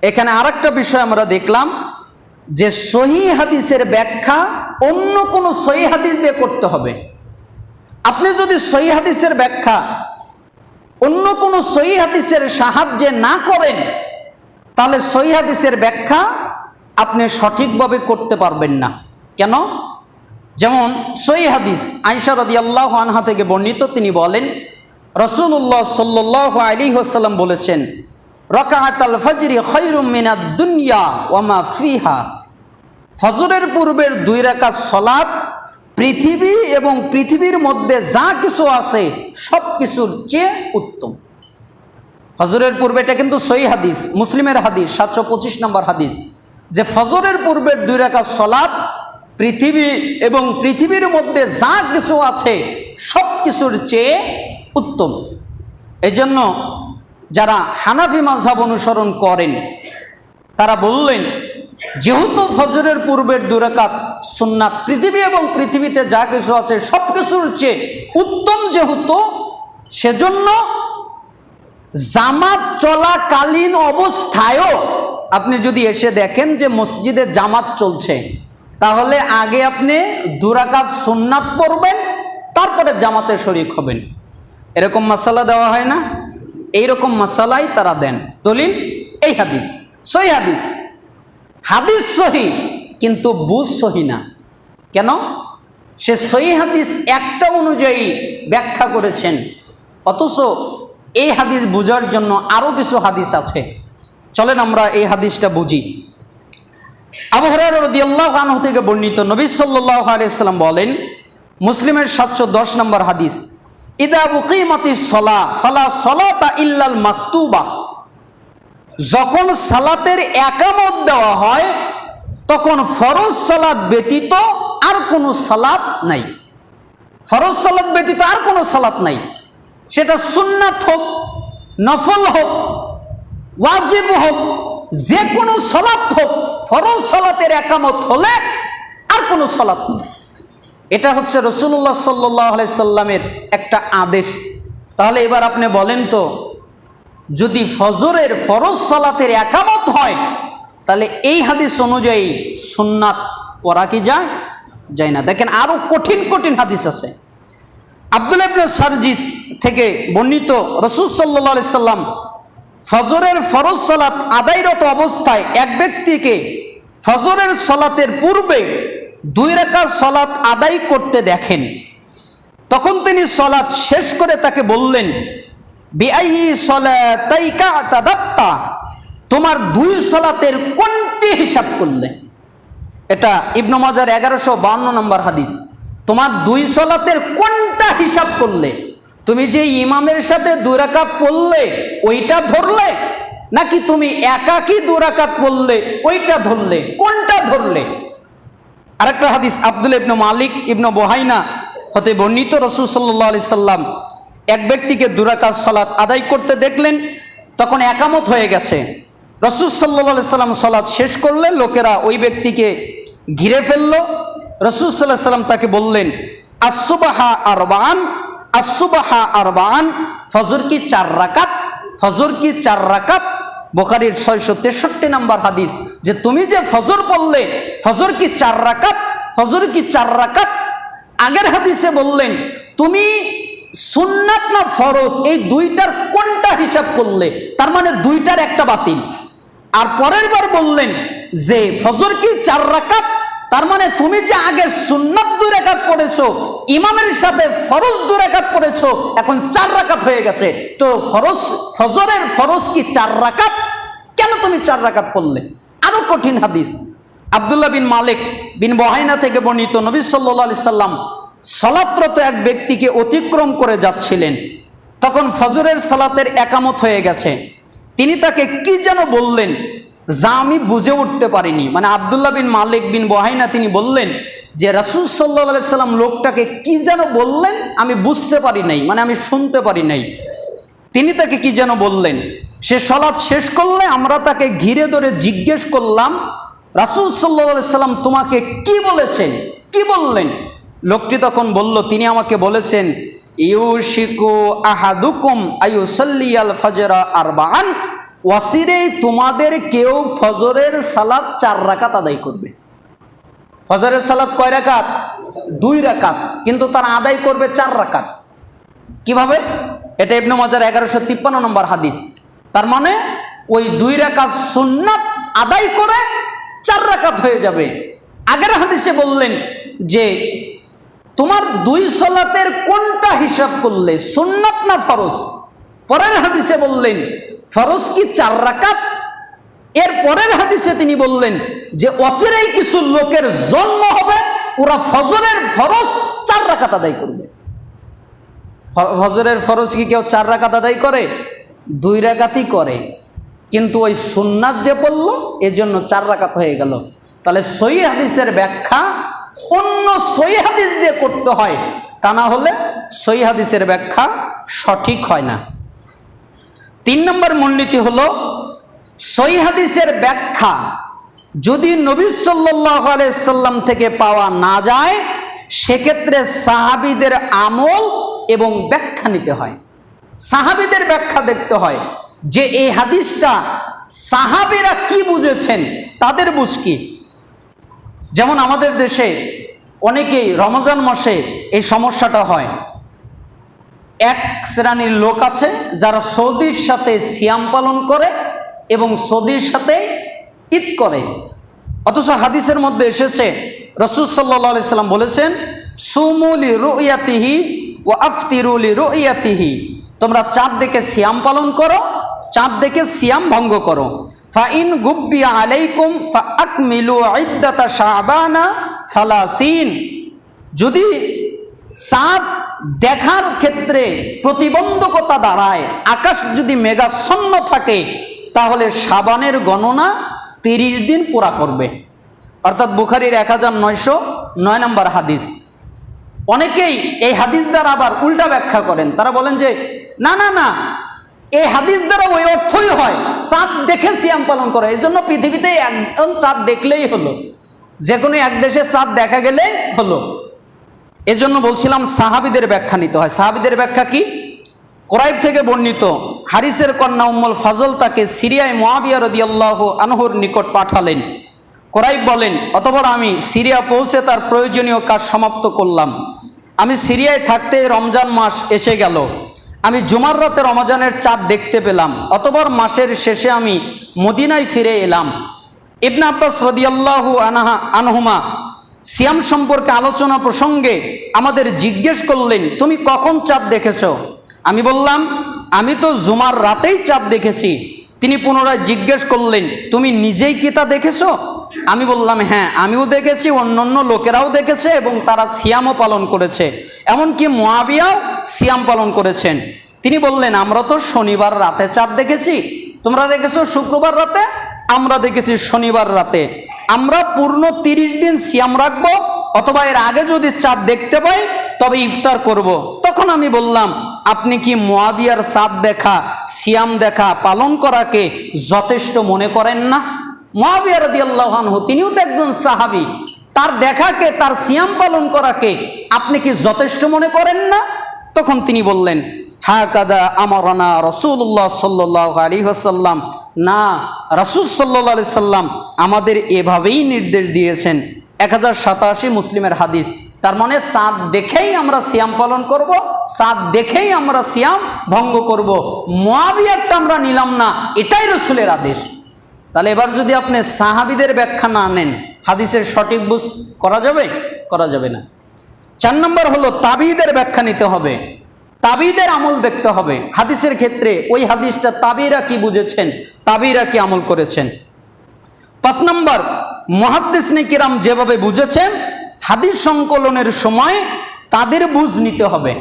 এখানে আরেকটা বিষয় আমরা দেখলাম যে সহিহ হাদিসের ব্যাখ্যা অন্য কোনো সহিহ হাদিস দিয়ে করতে হবে। আপনি যদি সহিহ হাদিসের ব্যাখ্যা অন্য কোনো সহিহ হাদিসের সাহায্যে না করেন, তাহলে সহিহ হাদিসের ব্যাখ্যা আপনি সঠিকভাবে করতে পারবেন না। কেন? যেমন সহিহ হাদিস আয়েশা রাদিয়াল্লাহু আনহা থেকে বর্ণিত, তিনি বলেন রাসূলুল্লাহ সাল্লাল্লাহু আলাইহি ওয়াসাল্লাম বলেছেন, রাকাআতুল ফজরি খায়রুম মিনাদ দুনিয়া ওয়া মা ফিহা। ফজরের পূর্বের 2 রাকাত সালাত পৃথিবী এবং পৃথিবীর মধ্যে যা কিছু আছে সব কিছুর চেয়ে উত্তম। ফজরের পূর্বে, এটা কিন্তু সহিহ হাদিস, মুসলিমের হাদিস 725 নম্বর হাদিস, যে ফজরের পূর্বের 2 রাকাত সালাত পৃথিবী এবং পৃথিবীর মধ্যে যা কিছু আছে সব কিছুর চেয়ে উত্তম। এজন্য যারা হানাফি মাযহাব অনুসরণ করেন তারা বললেন, যেহেতু ফজরের পূর্বের 2 রাকাত সুন্নাত পৃথিবী এবং পৃথিবীতে যা কিছু আছে সব কিছুর চেয়ে উত্তম, যেহেতু সেজন্য জামাত চলাকালীন অবস্থায়ও আপনি যদি এসে দেখেন যে মসজিদে জামাত চলছে, তাহলে আগে আপনি 2 রাকাত সুন্নাত পড়বেন, তারপরে জামাতে শরীক হবেন। এরকম মাসালা দেওয়া হয় না? এইরকম মাসালাই তারা দেন। দলিল এই হাদিস, সহিহ হাদিস। হাদিস সহিহ, কিন্তু বুঝ সহিহ না। কেন? সে সহিহ হাদিস একটা অনুযায়ী ব্যাখ্যা করেছেন, অথচ এই হাদিস বোঝার জন্য আরো কিছু হাদিস আছে। চলেন আমরা এই হাদিসটা বুঝি। আবু হুরায়রা রাদিয়াল্লাহু আনহু থেকে বর্ণিত, নবী সাল্লাল্লাহু আলাইহি ওয়াসাল্লাম বলেন, মুসলিমের 710 নম্বর হাদিস, ইদা উকিমাতিস সালাহ ফালা সালাতা ইল্লাল মাকতুবা। যখন সালাতের একামত দেওয়া হয় তখন ফরজ সালাত ব্যতীত আর কোনো সালাত নাই। ফরজ সালাত ব্যতীত আর কোনো সালাত নাই, সেটা সুন্নাত হোক, নফল হোক, ওয়াজিব হোক, যে কোনো সালাত হোক, ফরজ সালাতের একামত হলে আর কোনো সালাত নেই। এটা হচ্ছে রাসূলুল্লাহ সাল্লাল্লাহু আলাইহি সাল্লামের একটা আদেশ। তাহলে এবার আপনি বলেন তো, যদি ফজরের ফরজ সালাতের একামত হয়, তাহলে এই হাদিস অনুযায়ী সুন্নাত পড়া কি যায়? যায় না। দেখেন আরো কঠিন কঠিন হাদিস আছে। আব্দুল্লাহ ইবনে সারজিস থেকে বর্ণিত, রাসূল সাল্লাল্লাহু আলাইহি সাল্লাম ফজরের ফরজ সালাত আদায়রত অবস্থায় এক ব্যক্তিকে ফজরের সালাতের পূর্বে 2 রাকাত সালাত আদায় করতে দেখেন। তখন তিনি সালাত শেষ করে তাকে বললেন, বিআইয়ি সালাতাইকা তাদাত্তা, তোমার 2 সালাতের কোনটি হিসাব করলে? এটা ইবনে মাজার 1152 নম্বর হাদিস। তোমার 2 সালাতের কোনটা হিসাব করলে? তুমি যে ইমামের সাথে 2 রাকাত পড়লে ওইটা ধরলে, নাকি তুমি একাকী 2 রাকাত পড়লে ওইটা ধরলে? কোনটা ধরলে? আরেকটা হাদিস আব্দুল্লাহ ইবনে মালিক ইবনে বুহাইনা হতে বর্ণিত, রাসূল সাল্লাল্লাহু আলাইহি সাল্লাম এক ব্যক্তিকে 2 রাকাত সালাত আদায় করতে দেখলেন। তখন একামত হয়ে গেছে। রাসূল সাল্লাল্লাহু আলাইহি সাল্লাম সালাত শেষ করলে লোকেরা ওই ব্যক্তিকে ঘিরে ফেলল। রাসূল সাল্লাল্লাহু আলাইহি সাল্লাম তাকে বললেন, আস-সুবহা আরবাআন, আস-সুবহা আরবাআন, ফজর কি 4 রাকাত, ফজর কি 4 রাকাত। বুখারীর 663 নম্বর হাদিস, যে তুমি যে ফজর পড়লে, ফজর কি 4 রাকাত, ফজর কি 4 রাকাত। আগের হাদিসে বললেন তুমি সুন্নাত না ফরজ, এই 2টার কোনটা হিসাব করলে, তার মানে 2টার একটা বাতিল। আর পরের বার বললেন যে ফজর কি 4 রাকাত, তার মানে তুমি যে আগে সুন্নাত 2 রাকাত পড়েছো, ইমামের সাথে ফরজ 2 রাকাত পড়েছো, এখন 4 রাকাত হয়ে গেছে। তো ফজরের ফরজ কি 4 রাকাত, কেন তুমি 4 রাকাত পড়লে? আরো কঠিন হাদিস আব্দুল্লাহ বিন মালিক বিন বুহাইনা থেকে বর্ণিত, নবী সাল্লাল্লাহু আলাইহি সাল্লাম সালাতরত এক ব্যক্তিকে অতিক্রম করে যাচ্ছিলেন। তখন ফজরের সালাতের একামত হয়ে গেছে। তিনি তাকে কি যেন বললেন, যা আমি বুঝে উঠতে পারিনি। মানে আব্দুল্লাহ বিন মালিক বিন বুহাইনা তিনি বললেন যে রাসূল সাল্লাল্লাহু আলাইহি সাল্লাম লোকটাকে কি যেন বললেন, আমি বুঝতে পারি নাই, মানে আমি শুনতে পারি নাই। তিনি তাকে কি যেন বললেন। সে সালাত শেষ করলে আমরা তাকে ঘিরে ধরে জিজ্ঞেস করলাম, রাসূল সাল্লাল্লাহু আলাইহি সাল্লাম তোমাকে কি বলেছেন, কি বললেন? লোকটি তখন বলল, তিনি আমাকে বলেছেন, ইউশিকু আহাদুকুম আয়ুসাল্লিয়াল ফাজরা আরবাআন অচিরেই তোমাদের কেউ ফজরের সালাত 4 রাকাত আদায় করবে। ফজরের সালাত কয় রাকাত? 2 রাকাত, কিন্তু তারা আদায় করবে 4 রাকাত। কিভাবে? এটা ইবনে মাজার 1153 নম্বর হাদিস। তার মানে ওই 2 রাকাত সুন্নাত আদায় করে 4 রাকাত হয়ে যাবে। আগের হাদিসে বললেন যে তোমার 2 সালাতের কোনটা হিসাব করলে, সুন্নাত না ফরজ? পরের হাদিসে বললেন ফরজ কি 4 রাকাত। এর পরের হাদিসে তিনি বললেন যে অচিরেই কিছু লোকের জন্ম হবে, ওরা ফজরের ফরজ 4 রাকাত আদায় করবে। ফজরের ফরজ কি কেউ 4 রাকাত আদায় করে? 2 রাকাতই করে, কিন্তু ওই সুন্নাত যে পড়লো এজন্য 4 রাকাত হয়ে গেল। তাহলে সহিহ হাদিসের ব্যাখ্যা অন্য সহিহ হাদিস দিয়ে করতে হয়, তা না হলে সহিহ হাদিসের ব্যাখ্যা সঠিক হয় না। 3 নম্বর মূলনীতি হলো সহিহ হাদিসের ব্যাখ্যা যদি নবী সাল্লাল্লাহু আলাইহি সাল্লাম থেকে পাওয়া না যায়, সেক্ষেত্রে সাহাবীদের আমল এবং ব্যাখ্যা নিতে হয়। সাহাবীদের ব্যাখ্যা দেখতে হয় যে এই হাদিসটা সাহাবীরা কি বুঝেছেন, তাদের বুঝ কি। যেমন আমাদের দেশে অনেকেই রমজান মাসে এই সমস্যাটা হয়। এক শ্রেণীর লোক আছে যারা সৌদির সাথে সিয়াম পালন করে এবং সৌদির সাথে ঈদ করে, অথচ হাদিসের মধ্যে এসেছে রাসূল সাল্লাল্লাহু আলাইহি সাল্লাম বলেছেন সুমু লি রুয়াতিহি ওয়া আফতিরু লি রুয়াতিহি, তোমরা চাঁদ দেখে সিয়াম পালন করো, চাঁদ দেখে সিয়াম ভঙ্গ করো। ফাইন গুব্বি আলাইকুম ফাআকমিলু ইদ্দাতা শাবানা 30, যদি চাঁদ দেখার ক্ষেত্রে প্রতিবন্ধকতা দাঁড়ায়, আকাশ যদি মেঘাচ্ছন্ন থাকে, তাহলে শাবানের গণনা 30 দিন পুরা করবে। অর্থাৎ বুখারীর 1909 নম্বর হাদিস। অনেকেই এই হাদিস দ্বারা আবার উল্টা ব্যাখ্যা করেন। তারা বলেন যে না না না, এই হাদিস দ্বারা ওই অর্থই হয় চাঁদ দেখে সিয়াম পালন করে, এই জন্য পৃথিবীতে একজন চাঁদ দেখলেই হলো, যে কোনো এক দেশে চাঁদ দেখা গেলেই হলো। এজন্য বলছিলাম সাহাবীদের ব্যাখ্যা নিতে হয়। সাহাবীদের ব্যাখ্যা কি? কুরাইব থেকে বর্ণিত, হারিসের কন্যা উম্মুল ফাজল তাকে সিরিয়ায় মুআবিয়া রাদিয়াল্লাহু আনহুর নিকট পাঠালেন। কুরাইব বলেন, অতঃপর আমি সিরিয়া পৌঁছে তার প্রয়োজনীয় কাজ সমাপ্ত করলাম। আমি সিরিয়ায় থাকতে রমজান মাস এসে গেল। আমি জুমার রাতে রমজানের চাঁদ দেখতে পেলাম। অতঃপর মাসের শেষে আমি মদিনায় ফিরে এলাম। ইবনে আব্বাস রাদিয়াল্লাহু আনহুমা সিয়াম সম্পর্কে আলোচনা প্রসঙ্গে আমাদের জিজ্ঞেস করলেন, তুমি কখন চাঁদ দেখেছো? আমি বললাম, আমি তো জুমার রাতেই চাঁদ দেখেছি। তিনি পুনরায় জিজ্ঞেস করলেন, তুমি নিজেই কি তা দেখেছো? আমি বললাম, হ্যাঁ, আমিও দেখেছি, অন্যান্য লোকেরাও দেখেছে এবং তারা সিয়ামও পালন করেছে, এমনকি মুআবিয়াও সিয়াম পালন করেছেন। তিনি বললেন, আমরা তো শনিবার রাতে চাঁদ দেখেছি, তোমরা দেখেছো শুক্রবার রাতে, আমরা দেখেছি শনিবার রাতে। আমরা পূর্ণ 30 দিন সিয়াম রাখবো, অথবা এর আগে যদি চাঁদ দেখতে পাই তবে ইফতার করব। তখন আমি বললাম, আপনি কি মুআবিয়ার চাঁদ দেখা, সিয়াম দেখা পালন করাকে যথেষ্ট মনে করেন না? মুআবিয়া রাদিয়াল্লাহু আনহু তিনিও তো একজন সাহাবী, তার দেখাকে, তার সিয়াম পালন করাকে আপনি কি যথেষ্ট মনে করেন না? তখন তিনি বললেন, হাকাদা আমারানা রাসূলুল্লাহ সাল্লাল্লাহু আলাইহি ওয়াসাল্লাম, না, রাসূল সাল্লাল্লাহু আলাইহি সাল্লাম আমাদের এভাবেই নির্দেশ দিয়েছেন। 1087 মুসলিমের হাদিস। তার মানে চাঁদ দেখেই আমরা সিয়াম পালন করব, চাঁদ দেখেই আমরা সিয়াম ভঙ্গ করব। মুআবিয়ারটা আমরা নিলাম না, এটাই রাসূলের আদেশ। তাহলে এবার যদি আপনি সাহাবীদের ব্যাখ্যা না নেন, হাদিসের সঠিক বুঝ করা যাবে? করা যাবে না। 4 নম্বর হলো তাবিঈদের ব্যাখ্যা নিতে হবে, তাবিঈদের আমল দেখতে হবে। হাদিসের ক্ষেত্রে ওই হাদিসটা তাবিঈরা কি বুঝেছেন, তাবিঈরা কি আমল করেছেন। 5 নম্বর, মুহাদ্দিসিনে কিরাম যেভাবে বুঝেছেন, হাদিস সংকলনের সময় তাদের বুঝ নিতে হবে।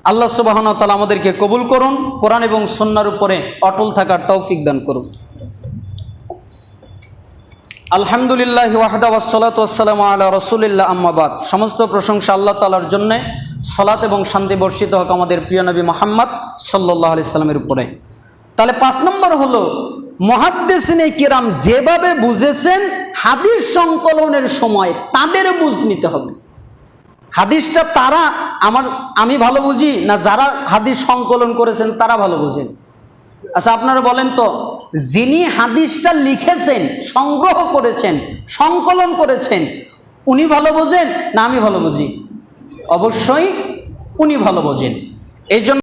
আল্লাহ সুবহানাহু ওয়া তাআলা আমাদেরকে কবুল করুন, কোরআন এবং সুন্নাহর উপরে অটল থাকার তৌফিক দান করুন। আলহামদুলিল্লাহ ওয়াহদা ওয়াসসালাতু ওয়াসসালামু আলা রাসূলিল্লাহ, আম্মা বাদ। সমস্ত প্রশংসা আল্লাহ তাআলার জন্য, সালাত এবং শান্তি বর্ষিত হোক আমাদের প্রিয় নবী মুহাম্মদ সাল্লাল্লাহু আলাইহি সাল্লামের উপরে। তাহলে 5 নম্বর হলো মুহাদ্দিসিনে কিরাম যেভাবে বুঝেছেন হাদিস সংকলনের সময় তাদের বুঝ নিতে হবে। হাদিসটা আমি ভালো বুঝি না যারা হাদিস সংকলন করেছেন তারা ভালো বুঝেন? আচ্ছা আপনারা বলেন তো, যিনি হাদিসটা লিখেছেন, সংগ্রহ করেছেন, সংকলন করেছেন, উনি ভালো বোঝেন না আমি ভালো বুঝি? অবশ্যই উনি ভালো বোঝেন। এই জন্য